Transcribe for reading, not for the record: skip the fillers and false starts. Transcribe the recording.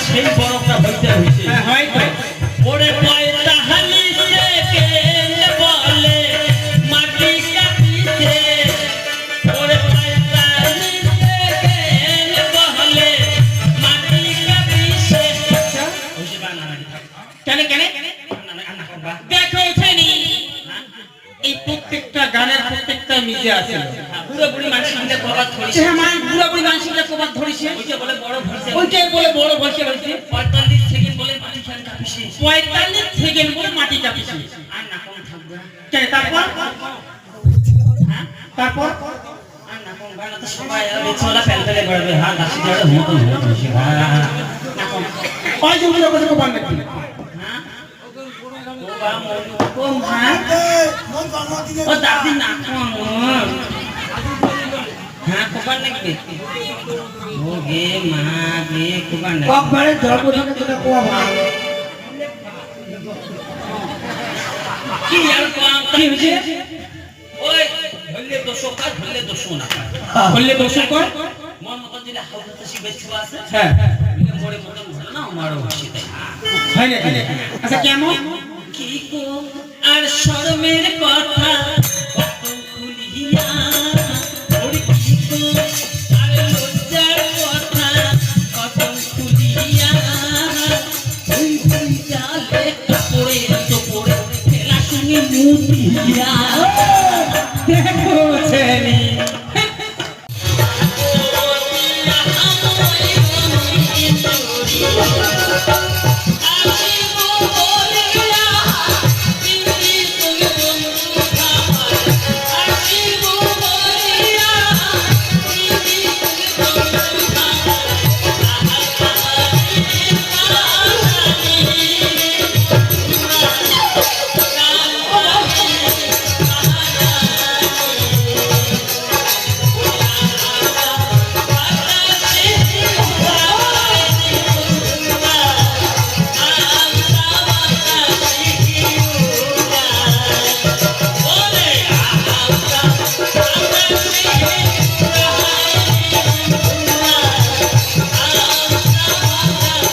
সেই বরফটা হইতে হইছে হয় তো ওরে পয়সা হালিছে কে বলে মাটি কাটিছে ওরে পয়সা হালিছে কে বলে মাটি কাটিছে হইছে বানানা কেন কেন দেখো ওঠেনি এই প্রত্যেকটা গানের প্রত্যেকটা মিজে আছে বুড়ো বুড়ি মানুষের সঙ্গে প্রবাদ ধরিছে হ্যাঁ মা বুড়া বুড়ি মানুষের সঙ্গে প্রবাদ ধরিছে ওইটা বলে বড় ভরসা ওইটাই বলে বড় বসে হইছে 45 সেকেন্ড বলে মাটি খান কাপিছে 45 সেকেন্ড বলে মাটি কাঁপিছে আর না কোন থাকবে কেন তারপর হ্যাঁ তারপর আর না কোন গানা তো সবাই বিছলা ফেলতে করবে হ্যাঁ দাসি জড়ে মতন হচ্ছে হ্যাঁ না কোন ওই যে বুড়া বুড়ি কোপান নাকি হ্যাঁ ও বা কোন হ্যাঁ ও দাদি না কোন হ্যাঁ কোপান নাকি ও গে মা গে কোপান নাকি কবরে ধরবো থাকে তোটা কোয়া ভাই কি আর কোন কি হইছে ওই ধরলে দোষো কাজ ধরলে দোষো না বললে দোষর কর মন মতন যদি হাউতে বেশি আছে হ্যাঁ মরে মতন ধরে না আমারও বেশি তাই হয় নাকি আচ্ছা কেমন কি গো আর শরমের কথা কত খুলিয়া ওরে কি গো আর লজ্জার কথা কত খুলিয়া ওই ওই জালে কাপড়ে তো পড়ে ফেলা সঙ্গে মুতিয়া দেখো ছেনি আমার